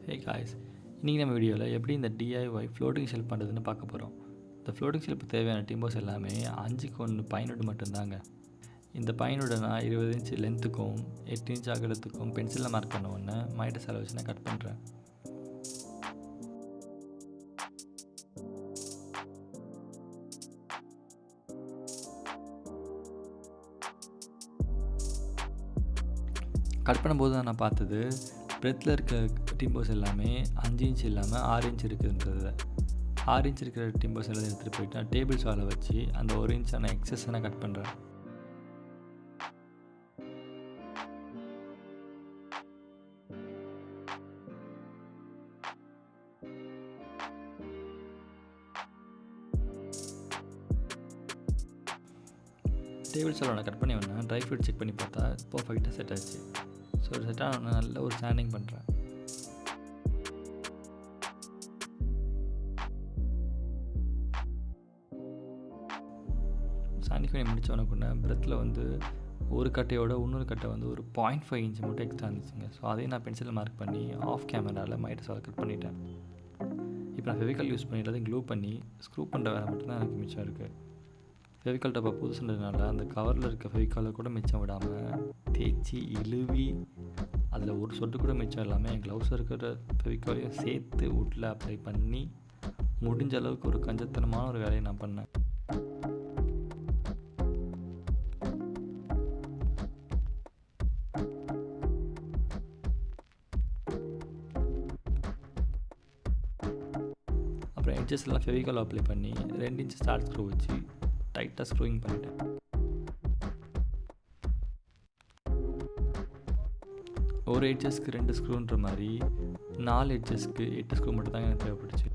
Hey guys, இன்றைக்கி நம்ம வீடியோவில் எப்படி இந்த டிஐஒய் ஃப்ளோட்டிங் ஷெல்ஃப் பண்ணுறதுன்னு பார்க்க போகிறோம். இந்த ஃப்ளோட்டிங் ஷெல்ஃபுக்கு தேவையான டிம்போஸ் எல்லாமே 5க்கு 1 பயனோடு மட்டும்தாங்க. இந்த பயனோட நான் 20 இன்ச் லென்த்துக்கும் 8 இன்ச் அகலத்துக்கும் பென்சிலில் மார்க் பண்ண ஒன்று மைட்டை சாலை வச்சு நான் கட் பண்ணுறேன். கட் பண்ணும்போது தான் நான் பார்த்தது பிரெத்தில் இருக்க டிம்போஸ் எல்லாமே 5 இன்ச் இல்லாமல் 6 இன்ச் இருக்குதுன்றத. 6 இன்ச் இருக்கிற டிம்போஸ் எல்லாம் எடுத்துகிட்டு போயிட்டு நான் டேபிள் சாலை வச்சு அந்த 1 இன்ச்சான எக்ஸஸ் நான் கட் பண்ணுறேன். டேபிள் சாலை நான் கட் பண்ணி வேணா ட்ரை ஃப்ரூட் செக் பண்ணி பார்த்தா பர்ஃபெக்டாக செட் ஆச்சு. ஸோ செட்டாக நான் நல்ல ஒரு சாண்டிங் பண்ணுறேன். சாண்டிங் பண்ணி முடித்தவனக்குள்ள பிரெத்தில் வந்து ஒரு கட்டையோட இன்னொரு கட்டை வந்து ஒரு 0.5 இன்ச் மட்டும் எக்ஸ்ட்ரா இருந்துச்சுங்க. ஸோ அதையும் நான் பென்சிலில் மார்க் பண்ணி ஆஃப் கேமராவில் மைட்டை சாலை கட் பண்ணிட்டேன். இப்போ நான் ஃபெவிகால் யூஸ் பண்ணி எல்லாத்தையும் க்ளூ பண்ணி ஸ்க்ரூ பண்ணுற வேலை மட்டும்தான் எனக்கு மிச்சம் இருக்குது. ஃபெவிகால் டப்பா புதுசுன்றதுனால அந்த கவரில் இருக்க ஃபெவிகாலை கூட மிச்சம் விடாமல் தேய்ச்சி இழுவி அதில் ஒரு சொட்டு கூட மிச்சம் இல்லாமல் என் க்ளவுஸில் இருக்கிற ஃபெவிகாலையும் சேர்த்து வுட்டில் அப்ளை பண்ணி முடிஞ்ச அளவுக்கு ஒரு கஞ்சத்தனமான ஒரு வேலையை நான் பண்ணேன். அப்புறம் எட்ஜஸ்லாம் ஃபெவிகால் அப்ளை பண்ணி 2 இன்ச் ஸ்டார்ட் ஸ்க்ரூ வச்சு டைட்டாக ஸ்க்ரூவிங் பண்ணிட்டேன். ஒரு எட்ஜஸ்க்கு 2 ஸ்க்ரூன்ற மாதிரி 4 எட்ஜஸ்க்கு 8 ஸ்க்ரூ மட்டும் தாங்க எனக்கு தேவைப்பட்டுச்சு.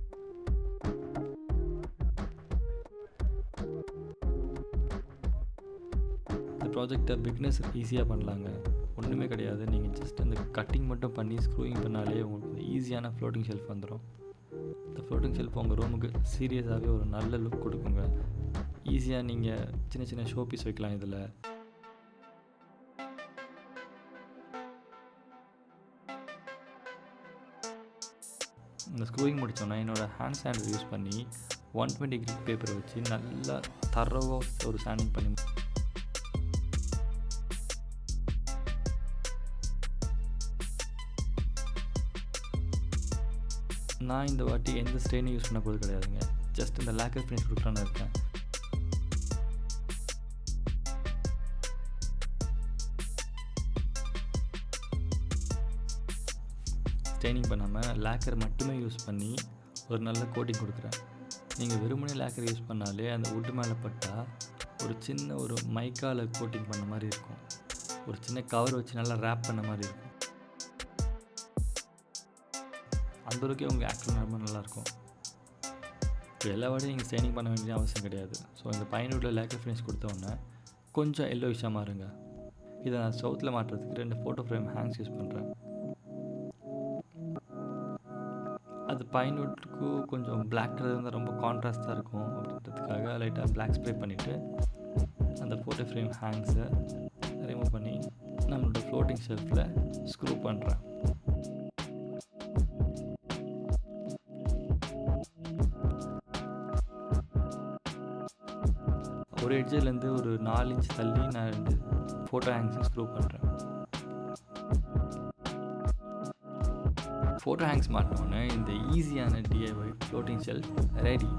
இந்த ப்ராஜெக்டை பிக்னஸ் ஈஸியாக பண்ணலாங்க. ஒன்றுமே கிடையாது. நீங்கள் ஜஸ்ட் அந்த கட்டிங் மட்டும் பண்ணி ஸ்க்ரூவிங் பண்ணாலே உங்களுக்கு ஈஸியான ஃப்ளோட்டிங் ஷெல்ஃப் வந்துடும். இந்த ஃப்ளோட்டிங் ஷெல்ஃப் உங்கள் ரூமுக்கு சீரியஸாகவே ஒரு நல்ல லுக் கொடுக்குங்க. ஈஸியாக நீங்கள் சின்ன சின்ன ஷோ பீஸ் வைக்கலாம். இதில் இந்த ஸ்க்ரூவிங் முடித்தோன்னா என்னோடய ஹேண்ட் சாண்டர் யூஸ் பண்ணி 120 கிரிட் பேப்பரை வச்சு நல்லா தரவாக ஒரு சாண்டிங் பண்ணி நான் இந்த வாட்டி எந்த ஸ்டெயினும் யூஸ் பண்ண போது கிடையாதுங்க. ஜஸ்ட் இந்த லேக்கர் ஃபினிஷ் கொடுக்கலான்னு இருக்கேன். ஸ்டெயினிங் பண்ணாமல் லேக்கர் மட்டுமே யூஸ் பண்ணி ஒரு நல்ல கோட்டிங் கொடுக்குறேன். நீங்கள் வெறுமனே லேக்கர் யூஸ் பண்ணாலே அந்த வுட்டு மேலே பட்டால் ஒரு சின்ன ஒரு மைக்காவில் கோட்டிங் பண்ண மாதிரி இருக்கும். ஒரு சின்ன கவர் வச்சு நல்லா ரேப் பண்ண மாதிரி இருக்கும். அந்தளவுக்கே உங்கள் ஆக்சுவல் ரொம்ப நல்லாயிருக்கும். இப்போ எல்லா வாட்டியும் நீங்கள் ஸ்டெயினிங் பண்ண வேண்டிய அவசியம் கிடையாது. ஸோ இந்த பயனுள்ள லேக்கர் ஃபினிஷ் கொடுத்தோன்னே கொஞ்சம் எல்லோ விஷயமாக மாறுங்க. இதை நான் சவுத்தில் மாட்டுறதுக்கு 2 ஃபோட்டோ ஃப்ரேம் ஹேங்ஸ் யூஸ் பண்ணுறேன். அது பயனுக்கு கொஞ்சம் பிளாக் கலர் வந்து ரொம்ப கான்ட்ராஸ்டாக இருக்கும் அப்படின்றதுக்காக லைட்டாக பிளாக் ஸ்ப்ரே பண்ணிவிட்டு அந்த ஃபோட்டோ ஃப்ரேம் ஹேங்ஸை ரிமூவ் பண்ணி நம்மளோட ஃப்ளோட்டிங் ஷெல்ஃபில் ஸ்க்ரூ பண்ணுறேன். ஒரு எட்ஜிலேருந்து ஒரு 4 இன்ச் தள்ளி நான் 2 ஃபோட்டோ ஹேங்ஸும் ஸ்க்ரூ பண்ணுறேன். ஃபோட்டோ ஹேங்ஸ் மாட்டினோன்னே இந்த ஈஸியான டிஐஒய் ஃப்ளோட்டிங் ஷெல்ஃப் ரெடி.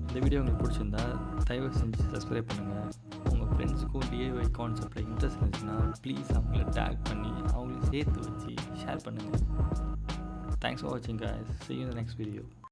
இந்த வீடியோ உங்களுக்கு பிடிச்சிருந்தா தயவு செஞ்சு சப்ஸ்கிரைப் பண்ணுங்கள். உங்கள் ஃப்ரெண்ட்ஸுக்கும் டிஐஒய் கான்செப்டில் இன்ட்ரெஸ்ட் இருந்துச்சுன்னா ப்ளீஸ் அவங்கள டேக் பண்ணி அவங்களையும் சேர்த்து வச்சு ஷேர் பண்ணுங்கள். தேங்க்ஸ் ஃபார் வாட்சிங் guys. See you in the next video.